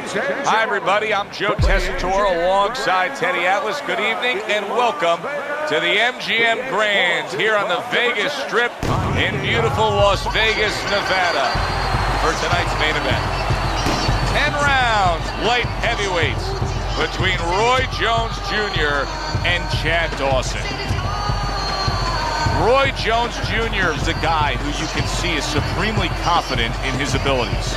Hi, everybody. I'm Joe Tessitore alongside Teddy Atlas. Good evening and welcome to the MGM Grand here on the Vegas Strip in beautiful Las Vegas, Nevada for tonight's main event. 10 rounds, light heavyweights between Roy Jones Jr. and Chad Dawson. Roy Jones Jr. is a guy who you can see is supremely confident in his abilities.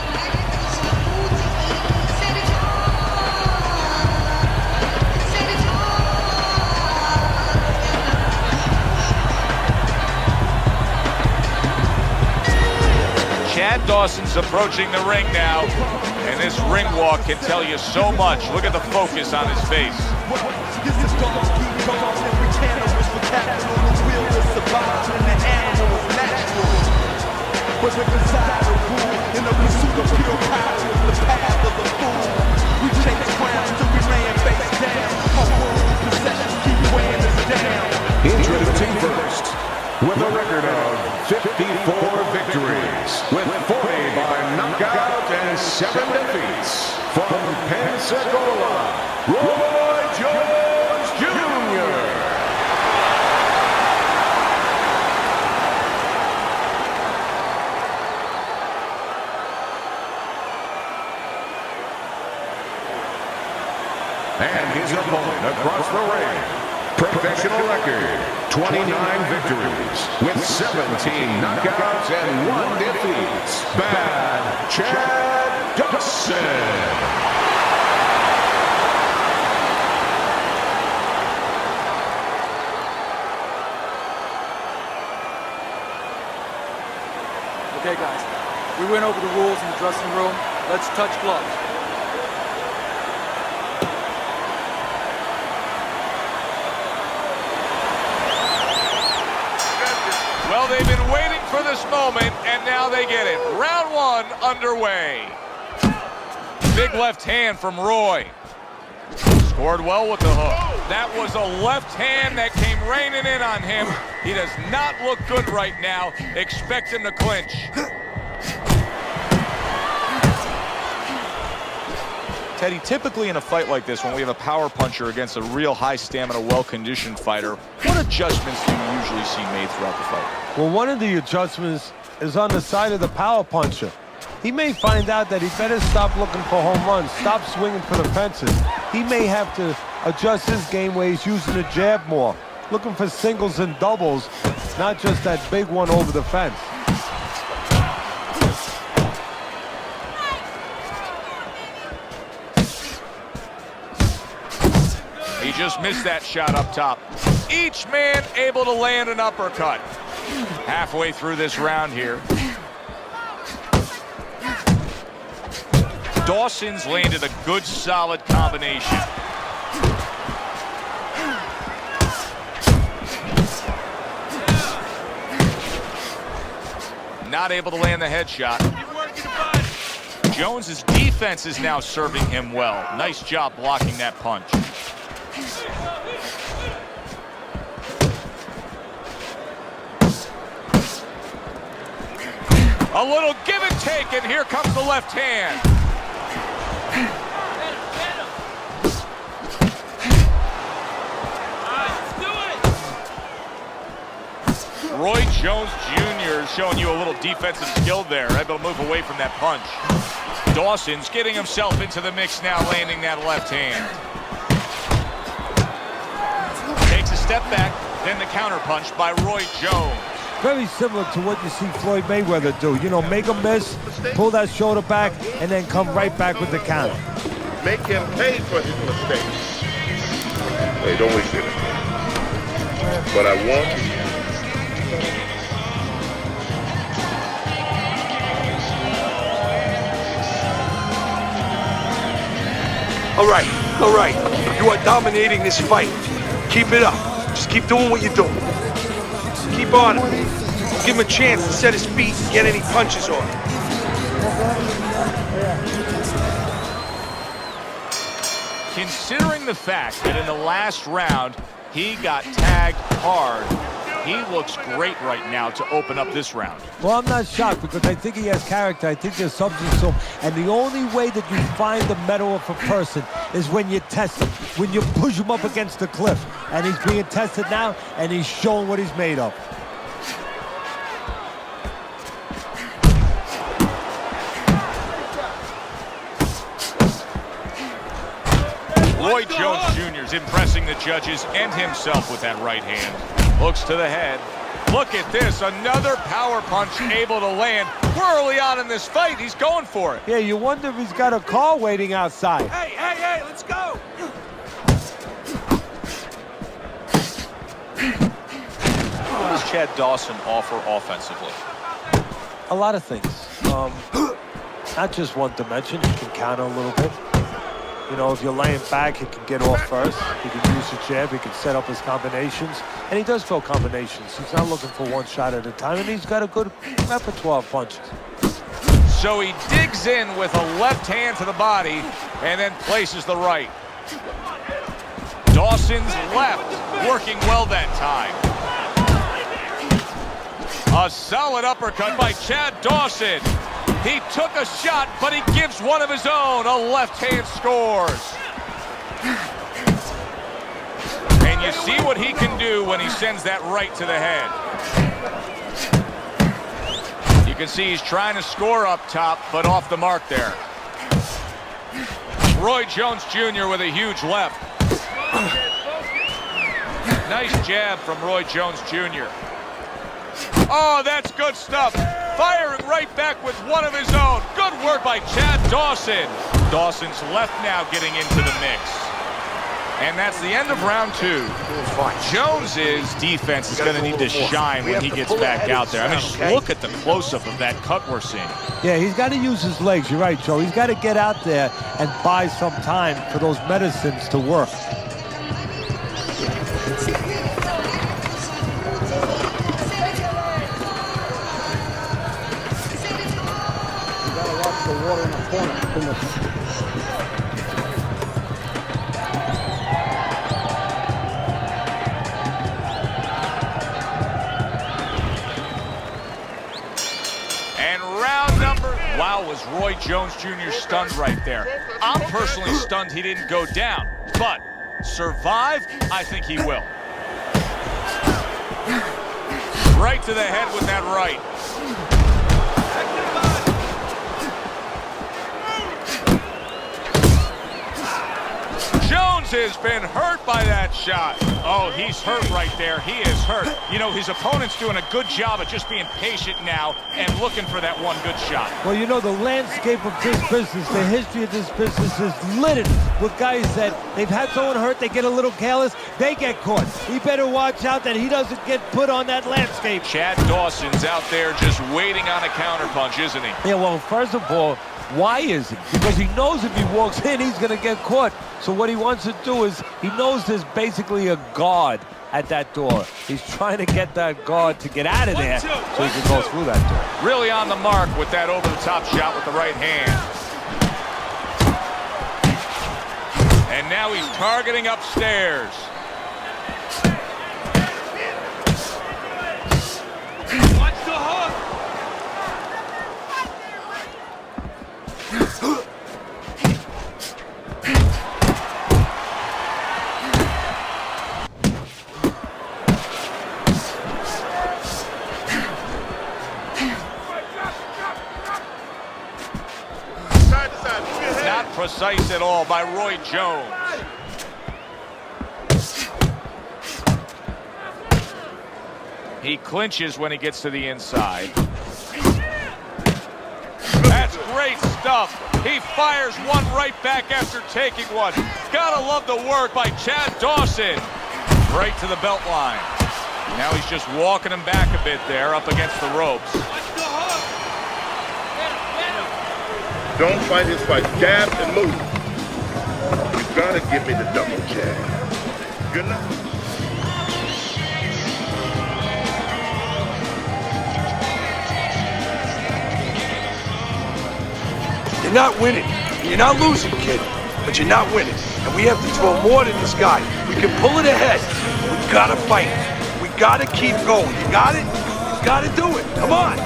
Chad Dawson's approaching the ring now, and this ring walk can tell you so much. Look at the focus on his face. Introducing first, with a record of 54 victories, with 40 by knockout and 7 defeats, from Pensacola, Roy Jones Jr. And his opponent across the ring, professional record, 29 victories, with 17 knockouts and 1 defeat, Bad Chad Dawson. Okay, guys, we went over the rules in the dressing room. Let's touch gloves. Well, they've been waiting for this moment, and now they get it. Round 1 underway. Big left hand from Roy. Scored well with the hook. That was a left hand that came raining in on him. He does not look good right now. Expect him to clinch. Teddy, typically in a fight like this, when we have a power puncher against a real high stamina, well-conditioned fighter, what adjustments do you usually see made throughout the fight? Well, one of the adjustments is on the side of the power puncher. He may find out that he better stop looking for home runs, stop swinging for the fences. He may have to adjust his game where he's using the jab more, looking for singles and doubles, not just that big one over the fence. He just missed that shot up top. Each man able to land an uppercut. Halfway through this round here. Dawson's landed a good, solid combination. Not able to land the headshot. Jones's defense is now serving him well. Nice job blocking that punch. A little give and take, and here comes the left hand. Roy Jones Jr. is showing you a little defensive skill there, able to move away from that punch. Dawson's getting himself into the mix now, landing that left hand. Takes a step back, then the counter punch by Roy Jones. Very similar to what you see Floyd Mayweather do. You know, make a miss, pull that shoulder back, and then come right back with the counter. Make him pay for his mistakes. Hey, don't waste it. But I want All right. You are dominating this fight. Keep it up. Just keep doing what you're doing. Keep on him. Give him a chance to set his feet and get any punches off. Considering the fact that in the last round, he got tagged hard, He looks great right now to open up this round. Well, I'm not shocked because I think he has character. I think there's substance to him. And the only way that you find the mettle of a person is when you test him, when you push him up against the cliff. And he's being tested now, and he's showing what he's made of. Roy Jones Jr. is impressing the judges and himself with that right hand. Looks to the head. Look at this, another power punch able to land. We're early on in this fight. He's going for it. Yeah, you wonder if he's got a car waiting outside. Hey, let's go. What does Chad Dawson offer offensively? A lot of things. Not just one dimension. He can counter a little bit. You know, if you're laying back, he can get off first. He can use the jab. He can set up his combinations. And he does throw combinations. He's not looking for one shot at a time. And he's got a good repertoire of punches. So he digs in with a left hand to the body and then places the right. Dawson's left working well that time. A solid uppercut by Chad Dawson. He took a shot, but he gives one of his own. A left hand scores. And you see what he can do when he sends that right to the head. You can see he's trying to score up top, but off the mark there. Roy Jones Jr. with a huge left. Nice jab from Roy Jones Jr. Oh, that's good stuff. Firing right back with one of his own. Good work by Chad Dawson. Dawson's left now getting into the mix. And that's the end of round 2. Jones's defense is going to need to shine when he gets back out there. I mean, just look at the close-up of that cut we're seeing. Yeah, he's got to use his legs. You're right, Joe. He's got to get out there and buy some time for those medicines to work. The water in the corner. And round number... Wow, was Roy Jones Jr. stunned right there. I'm personally stunned he didn't go down, but survive, I think he will. Right to the head with that right. Jones has been hurt by that shot. Oh, he's hurt right there. He is hurt. You know, his opponent's doing a good job of just being patient now and looking for that one good shot. Well, you know, the landscape of this business, the history of this business is littered with guys that they've had someone hurt, they get a little careless, they get caught. He better watch out that he doesn't get put on that landscape. Chad Dawson's out there just waiting on a counterpunch, isn't he? Yeah, well, first of all, why is he? Because he knows if he walks in, he's going to get caught. So what he wants to do is, he knows there's basically a guard at that door. He's trying to get that guard to get out of there so he can go through that door. Really on the mark with that over-the-top shot with the right hand. And now he's targeting upstairs. Watch the hook. Not precise at all by Roy Jones. He clinches when he gets to the inside. That's great stuff. He fires one right back after taking one. Gotta love the work by Chad Dawson. Right to the belt line. Now he's just walking him back a bit there up against the ropes. Don't fight his fight. Jab and move. You gotta give me the double jab. Good luck. You're not winning. You're not losing, kid. But you're not winning. And we have to throw more than this guy. We can pull it ahead. We gotta fight. We gotta keep going. You got it? You gotta do it. Come on.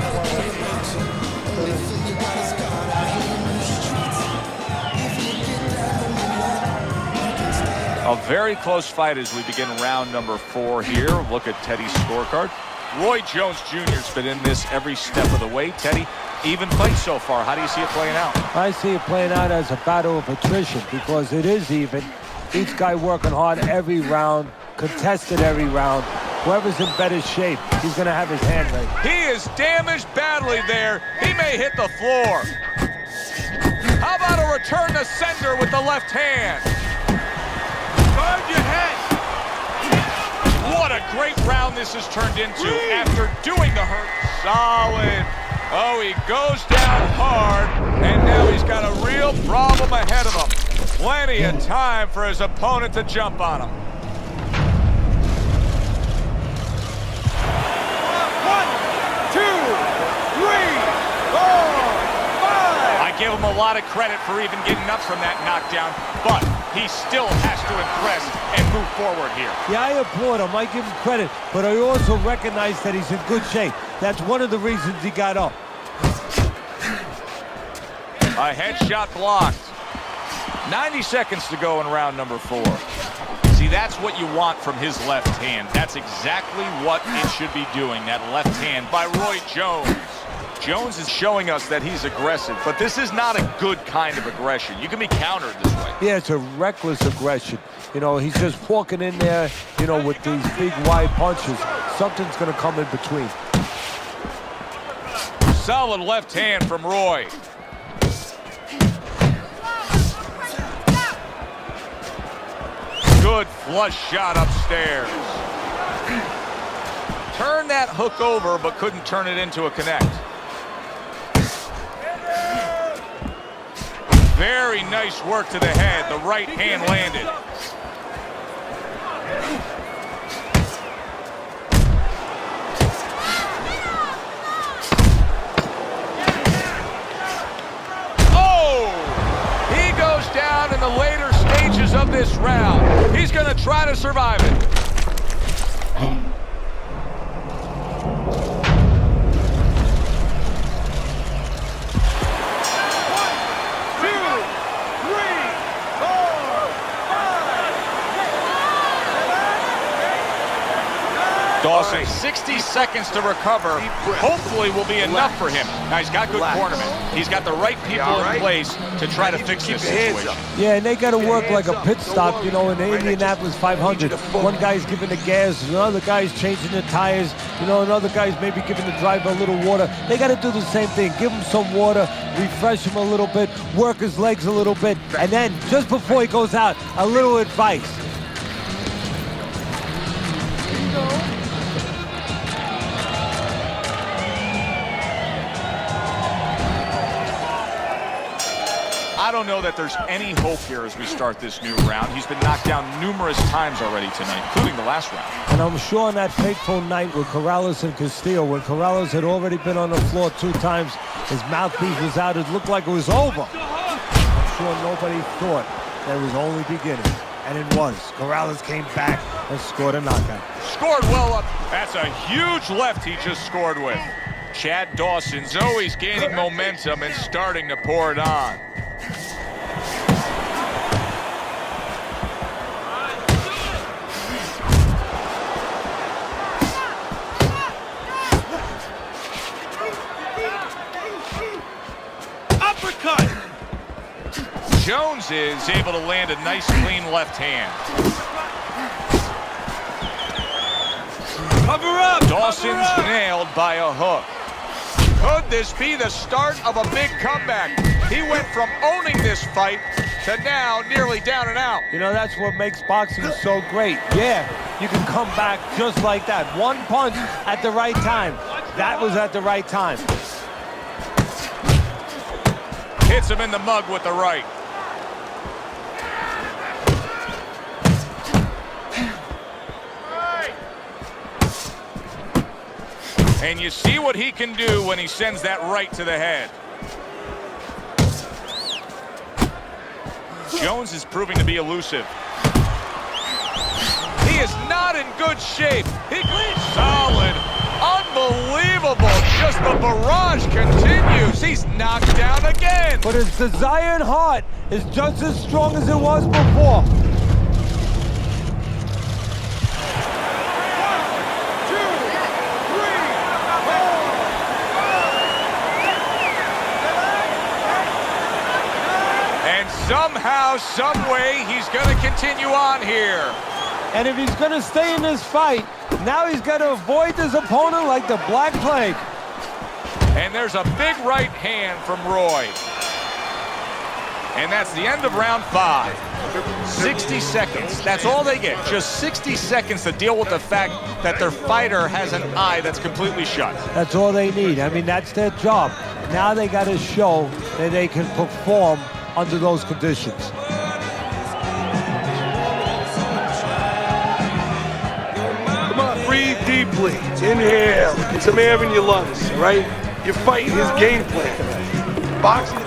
A very close fight as we begin round number 4 here. Look at Teddy's scorecard. Roy Jones Jr.'s been in this every step of the way. Teddy, even fight so far. How do you see it playing out? I see it playing out as a battle of attrition because it is even. Each guy working hard every round, contested every round. Whoever's in better shape, he's going to have his hand right. He is damaged badly there. He may hit the floor. How about a return to sender with the left hand? Guard your head. What a great round this has turned into after doing the hurt. Solid. Oh, he goes down hard, and now he's got a real problem ahead of him. Plenty of time for his opponent to jump on him. 1, 2, 3, 4, 5. I give him a lot of credit for even getting up from that knockdown, but he still has to impress and move forward here. Yeah, I applaud him. I give him credit, but I also recognize that he's in good shape. That's one of the reasons he got up. A headshot blocked. 90 seconds to go in round number 4. See, that's what you want from his left hand. That's exactly what it should be doing, that left hand by Roy Jones. Jones is showing us that he's aggressive, but this is not a good kind of aggression. You can be countered this way. Yeah, it's a reckless aggression. You know, he's just walking in there, you know, with these big wide punches. Something's going to come in between. Solid left hand from Roy. Good flush shot upstairs. Turned that hook over, but couldn't turn it into a connect. Very nice work to the head. The right hand landed. Oh! He goes down in the later stages of this round. He's going to try to survive it. Dawson, 60 seconds to recover. Hopefully will be enough for him. Now, he's got good cornermen. He's got the right people in place to try to fix this situation. Yeah, and they got to work like a pit stop, you know, in the Indianapolis 500. One guy's giving the gas, another guy's changing the tires, you know, another guy's maybe giving the driver a little water. They got to do the same thing. Give him some water, refresh him a little bit, work his legs a little bit, and then just before he goes out, a little advice. I don't know that there's any hope here as we start this new round. He's been knocked down numerous times already tonight, including the last round. And I'm sure on that fateful night with Corrales and Castillo, when Corrales had already been on the floor 2 times, his mouthpiece was out, it looked like it was over. I'm sure nobody thought that it was only beginning. And it was. Corrales came back and scored a knockout. Scored well up. That's a huge left he just scored with. Chad Dawson's always gaining momentum and starting to pour it on. Uppercut! Jones is able to land a nice, clean left hand. Cover up! Dawson's nailed by a hook. Could this be the start of a big comeback? He went from owning this fight to now nearly down and out. You know, that's what makes boxing so great. Yeah, you can come back just like that. One punch at the right time. That was at the right time. Hits him in the mug with the right. And you see what he can do when he sends that right to the head. Jones is proving to be elusive. He He is not in good shape. Solid. Unbelievable. Just the barrage continues. He's knocked down again. But his desire and heart is just as strong as it was before. And somehow, some way, he's going to continue on here. And if he's going to stay in this fight, now he's got to avoid his opponent like the Black Plague. And there's a big right hand from Roy. And that's the end of round 5. 60 seconds. That's all they get. Just 60 seconds to deal with the fact that their fighter has an eye that's completely shut. That's all they need. I mean, that's their job. Now they got to show that they can perform under those conditions. Come on, breathe deeply. Inhale. Get some air in your lungs, all right? You're fighting his game plan. Boxing.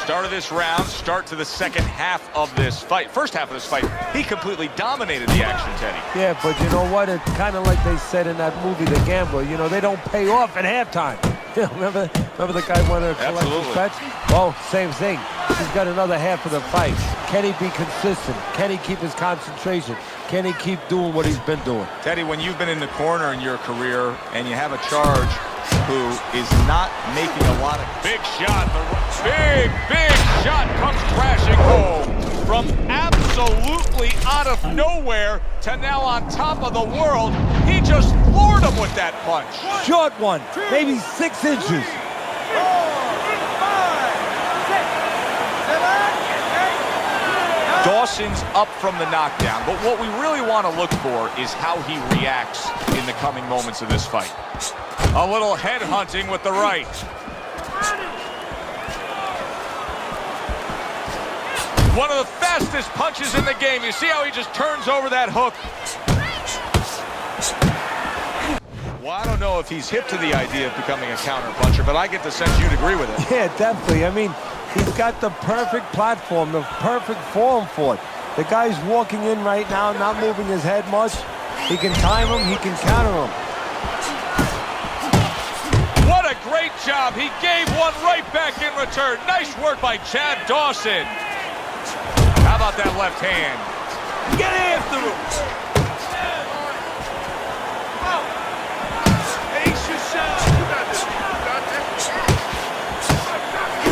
Start of this round, start to the second half of this fight. First half of this fight, he completely dominated the action, Teddy. Yeah, but you know what? It's kind of like they said in that movie, The Gambler. You know, they don't pay off at halftime. remember the guy wanted to collect his bets? Well, same thing. He's got another half of the fight. Can he be consistent? Can he keep his concentration? Can he keep doing what he's been doing? Teddy, when you've been in the corner in your career and you have a charge who is not making a lot of... Big shot. Big shot comes crashing home. From absolutely out of nowhere to now on top of the world, he just floored him with that punch. Short one, maybe 6 inches. Dawson's up from the knockdown, but what we really want to look for is how he reacts in the coming moments of this fight. A little head hunting with the right. One of the fastest punches in the game. You see how he just turns over that hook? Well, I don't know if he's hip to the idea of becoming a counter-puncher, but I get the sense you'd agree with it. Yeah, definitely. I mean, he's got the perfect platform, the perfect form for it. The guy's walking in right now, not moving his head much. He can time him, he can counter him. What a great job. He gave one right back in return. Nice work by Chad Dawson. How about that left hand? Get after him.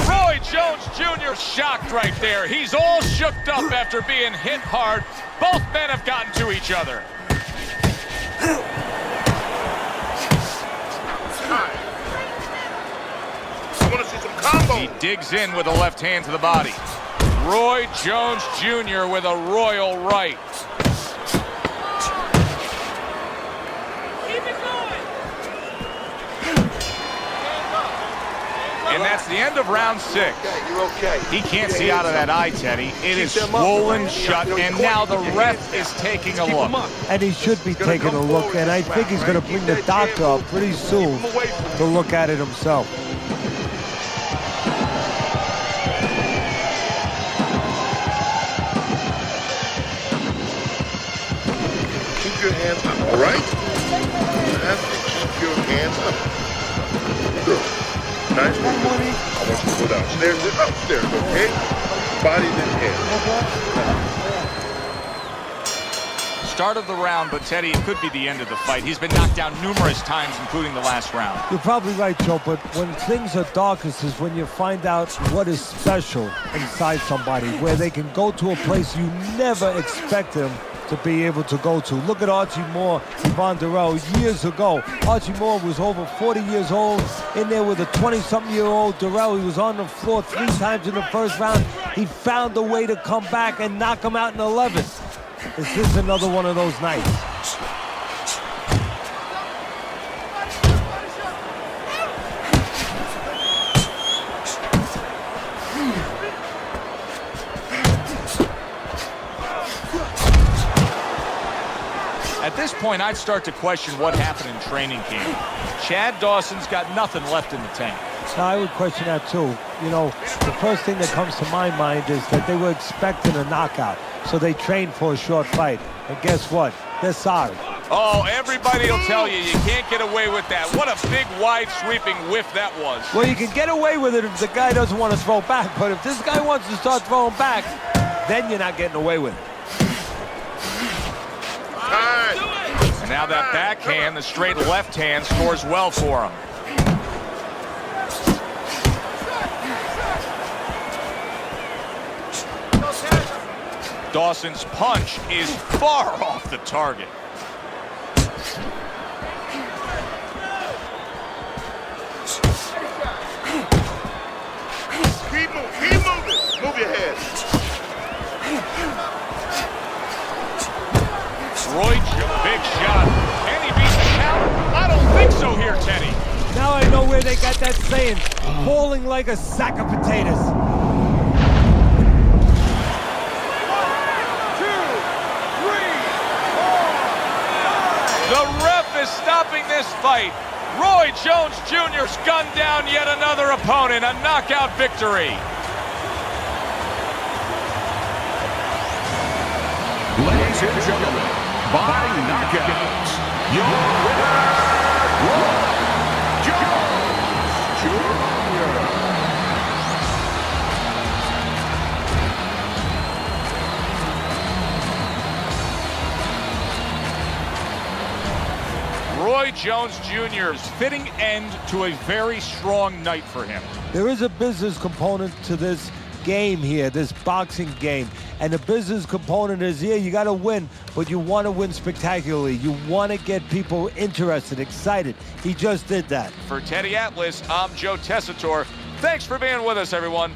Roy Jones Jr. shocked right there. He's all shooked up after being hit hard. Both men have gotten to each other. I want to see some combo. He digs in with a left hand to the body. Roy Jones Jr. with a royal right. And that's the end of round 6. Okay, you're okay. He can't see out of that eye, Teddy. It is swollen shut, and now the ref is taking a look. And he should be taking a look, and I think he's going to bring the doctor up pretty soon to look at it himself. Keep your hands up, all right? You have to keep your hands up. Good. Nice work. I want you to go downstairs and upstairs, okay? Body then head. Start of the round, but Teddy, it could be the end of the fight. He's been knocked down numerous times, including the last round. You're probably right, Joe, but when things are darkest is when you find out what is special inside somebody, where they can go to a place you never expect them to be able to go to. Look at Archie Moore, Yvonne Durrell. Years ago, Archie Moore was over 40 years old, in there with a 20-something-year-old Durrell. He was on the floor 3 times in the first round. He found a way to come back and knock him out in the 11th. Is this another one of those nights? At this point, I'd start to question what happened in training camp. Chad Dawson's got nothing left in the tank. Now, I would question that too. You know, the first thing that comes to my mind is that they were expecting a knockout, so they trained for a short fight. And guess what? They're sorry. Oh, everybody will tell you, you can't get away with that. What a big, wide, sweeping whiff that was. Well, you can get away with it if the guy doesn't want to throw back, but if this guy wants to start throwing back, then you're not getting away with it. And now that backhand, the straight left hand, scores well for him. Dawson's punch is far off the target. Keep moving. Move your head. Roy, big shot. Can he beat the count? I don't think so here, Teddy. Now I know where they got that saying, falling like a sack of potatoes. The ref is stopping this fight. Roy Jones Jr.'s gunned down yet another opponent, a knockout victory. Ladies and gentlemen, by knockout, your winner, Roy Jones Jr. Roy Jones Jr.'s fitting end to a very strong night for him. There is a business component to this game here, this boxing game. And the business component is, yeah, you got to win, but you want to win spectacularly. You want to get people interested, excited. He just did that. For Teddy Atlas, I'm Joe Tessitore. Thanks for being with us, everyone.